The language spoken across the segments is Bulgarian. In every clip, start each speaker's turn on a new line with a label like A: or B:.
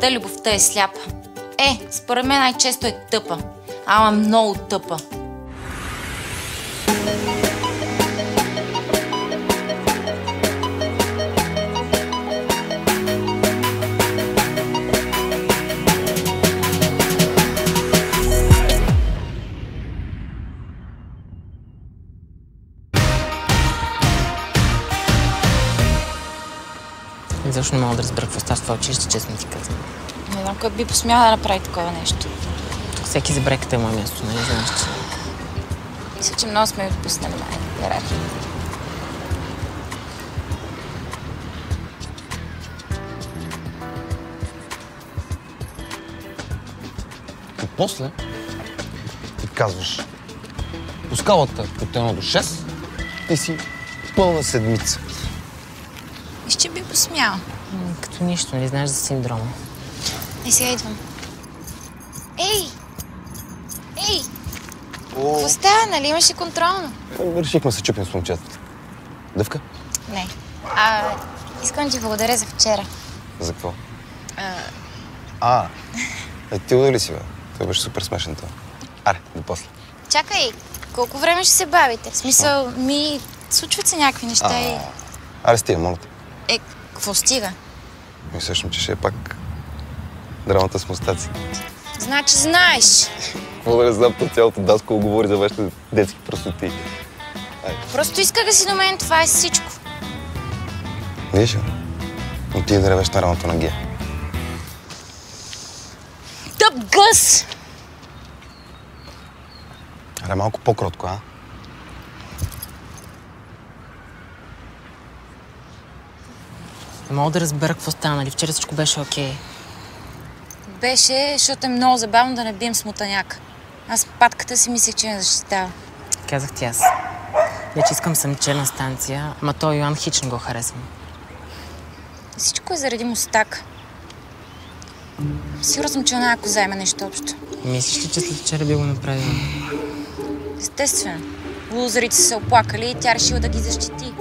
A: света любовта е сляпа. Според мен най-често е тъпа. Ама много тъпа.
B: Защо не мога да разбера какво става в това училище, честно ти казвам.
A: Не знам как би посмяла да направи такова нещо.
B: Тук всеки за бреката е мое място, нали знаеш, че...
A: Мисля, че много сме отпуснали иерархия.
C: И после ти казваш по скалата от 1 до 6 ти си пълна седмица.
A: Виж, че би посмяла.
B: Като нищо, нали знаеш за синдрома.
A: Сега идвам. Ей! Какво става, нали имаше контролно?
C: Решихме се чупим с момчетата. Дъвка?
A: Не. Искам да ти благодаря за вчера.
C: За какво? Ти луда ли си, бе? Това беше супер смешен това. Аре, до после.
A: Чакай, колко време ще се бавите? В смисъл, случват се някакви неща и...
C: Аре, стига, моля те.
A: Какво стига?
C: Мислешам, че ще е пак драмата с мустаци.
A: Значи знаеш.
C: Какво да не знам, по цялото Даско говори за вашите детски простоти.
A: Просто иска да си до мен, това е всичко.
C: Виж, но ти да ревеш на раното на Гея.
A: Тъп гъс!
C: Аре, малко по-кротко, а?
B: Не мога да разбера какво стана, нали? Вчера всичко беше окей.
A: Беше, защото е много забавно да не бием смутаняк. Аз патката си мислех, че не защитава.
B: Казах ти аз. Вече искам самче станция, ама той Йоан хич не го харесвам.
A: Всичко е заради мустак. Сигурно съм, че она коза има нещо общо.
B: Мислиш ли, че след вчера би го направила?
A: Естествено. Лузерите са се оплакали и тя решила да ги защити.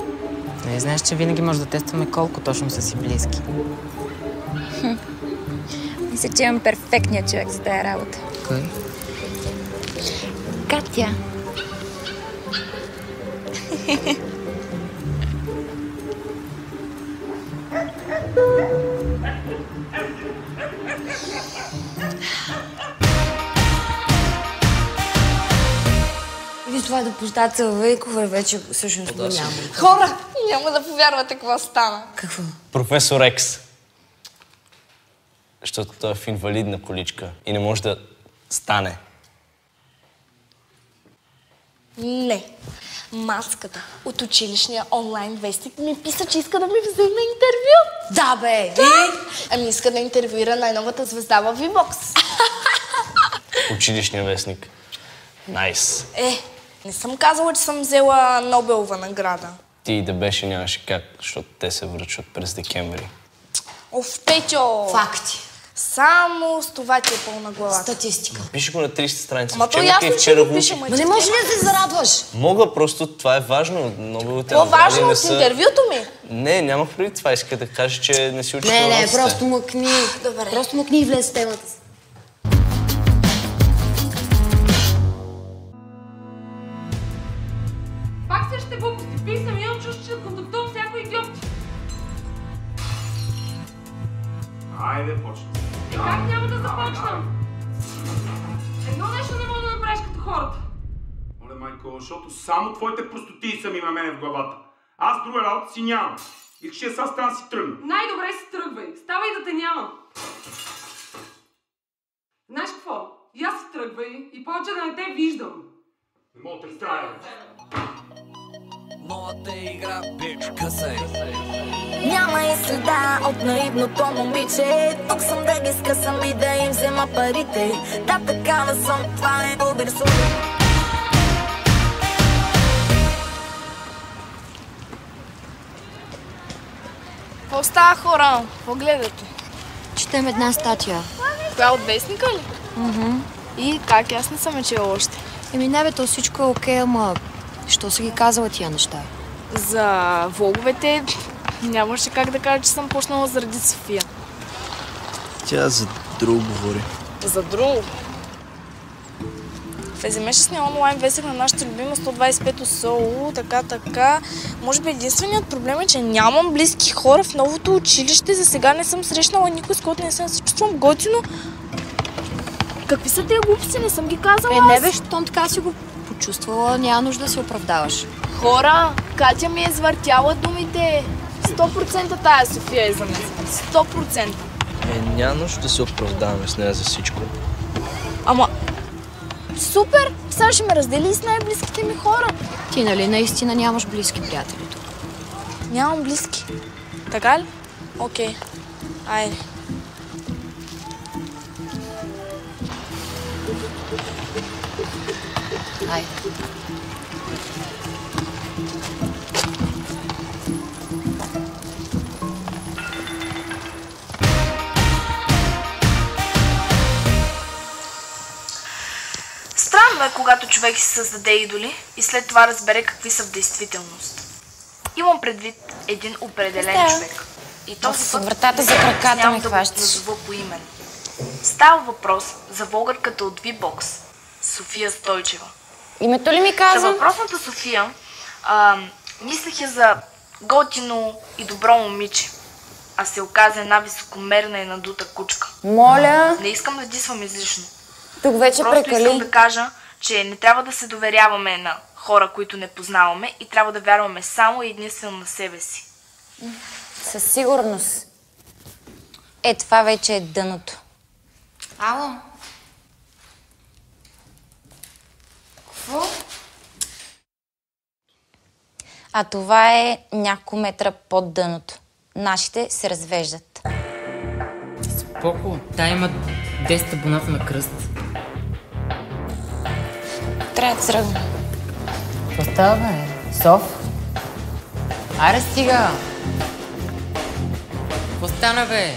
B: Не знаеш, че винаги може да тестваме колко точно са си близки.
A: Мисля, че имам перфектния човек за тая работа.
B: Кой?
A: Катя.
D: Виж това да поставят Целовейкова, вече всъщност го няма.
E: Хора, няма да повярвате какво стана.
D: Какво?
F: Професор Екс. Защото той е в инвалидна количка и не може да стане.
E: Не. Маската от училищния онлайн вестник ми писа, че иска да ми вземе интервю.
D: Да, бе!
E: Ами иска да интервюира най-новата звезда в V-Box.
F: Училищния вестник. Найс.
E: Не съм казала, че съм взела Нобелова награда.
F: Ти да беше нямаше как, защото те се връчват през декември.
E: Оф, Петьо!
D: Факти.
E: Само с това ти е пълна главата.
D: Статистика.
F: Пише го на 30 страница.
E: Ама то ясно, че го пише,
D: Ма не може ли да се зарадваш?
F: Мога, просто това е важно. Нобеловите
E: Какво
F: награди
E: важно
F: не
E: от
F: са...
E: интервюто ми?
F: Не, нямах преди това. Иска да кажа, че не си учила.
D: Не, просто мъкни.
E: Добре.
D: Просто мъкни и влез в темата си.
G: Пак същите глупости. Писам, имам чувство, че да контактувам всяко идиот.
H: Айде, почна.
G: Как няма да започнам? Едно нещо не мога да направиш като хората.
H: Оле, майко, защото само твоите простоти са ми на мене в главата. Аз друга работа си нямам. И ще сега стана си тръгна.
G: Най-добре си тръгвай. Ставай да те няма. Знаеш какво? И аз си тръгвай и повече да не те виждам.
H: Не мога да представя.
I: Новата игра, бич, късай.
J: Няма и следа от наивното момиче. Тук съм да ги скъсам и да им взема парите. Да, такава съм, това е оберсо.
E: Какво става, хора? Какво гледате?
D: Четем една статия.
E: Коя от вестника ли? И как? Аз не съм чела още.
D: Не бе, то всичко е окей, ама... Що си ги казала тия неща?
E: За влоговете нямаше как да кажа, че съм почнала заради София.
K: Тя за друго говори.
E: За друго? В ежемесечния онлайн вестник на нашата любима 125 СОУ, така. Може би единственият проблем е, че нямам близки хора в новото училище. За сега не съм срещнала никой, с който не се чувствам готино. Какви са тия глупости? Не съм ги казала аз.
D: Не бе, щом така си го почувствала, няма нужда да се оправдаваш.
E: Хора, Катя ми е звъртяла думите. 100% тая София е за мен. 100%.
K: Няма нужда да се оправдаваме с нея за всичко.
E: Ама, супер! Сега ще ме раздели с най-близките ми хора.
D: Ти нали наистина нямаш близки приятели тук?
E: Нямам близки. Така ли? Окей. Айде.
D: Айде.
E: Странно е, когато човек си създаде идоли и след това разбере какви са в действителност. Имам предвид един определен човек. И този път
A: вратата за краката
E: нямам
A: ми
E: да го
A: хващаш.
E: назова по имен. Става въпрос за българката от V-Box, София Стойчева.
A: Името ли ми
E: За
A: каза?
E: въпросната София, мислех я за готино и добро момиче, а се оказа една високомерна и надута кучка.
A: Моля.
E: Не искам да дисвам излишно.
A: Тук вече
E: Просто
A: прекали.
E: искам да кажа, че не трябва да се доверяваме на хора, които не познаваме и трябва да вярваме само и единствено на себе си.
A: Със сигурност. Е, това вече е дъното. Ало? Какво? А това е няколко метра под дъното. Нашите се развеждат.
B: Споко, тя има 10 абоната на кръст.
A: Трябва да тръгна.
B: Какво става, бе? Соф? Аре, стига! Какво стана, бе?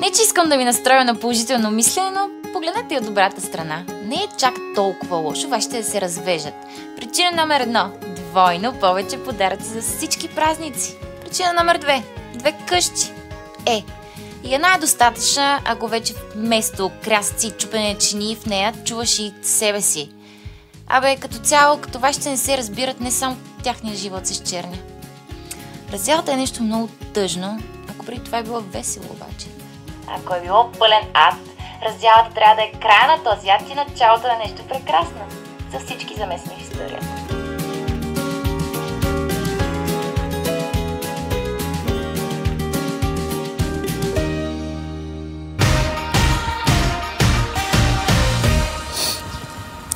A: Не, че искам да ви настроя на положително мислене, но погледнете и от добрата страна. Не е чак толкова лошо вашите да се развежат. Причина номер 1. Двойно повече подаръци за всички празници. Причина номер 2. 2 къщи. И една е достатъчна, ако вече вместо крясъци и чупене чини в нея чуваш и себе си. Абе, като цяло, като вашите не се разбират, не само тяхния живот се изчерня. Разделата е нещо много тъжно, ако преди това е било весело обаче. Ако е било пълен ад, раздялата трябва да е края на този ад и началото на нещо прекрасно. За всички замесени в историята.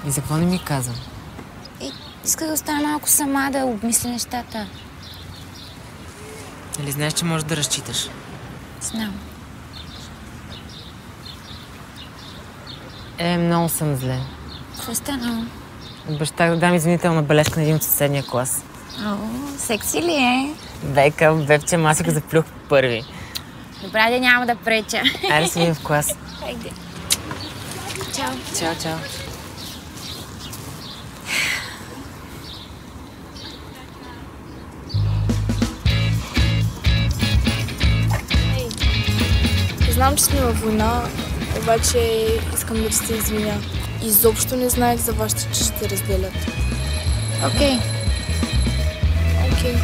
B: И за какво не ми каза?
A: Иска да остана малко сама, да обмисля нещата.
B: Нали знаеш, че можеш да разчиташ?
A: Знам.
B: Много съм зле.
A: Какво стана?
B: Обещах да дам извинителна бележка на един от съседния клас.
A: О, секси ли е?
B: Бека, бебче, аз си го заплюх първи.
A: Добре, да няма да преча.
B: Айде си видим в клас.
A: Айде. Чао.
B: Чао, чао.
E: Знам, че сме във война, обаче искам да се извиня. Изобщо не знаех за вас, че ще разделят.
A: Окей.
E: Окей.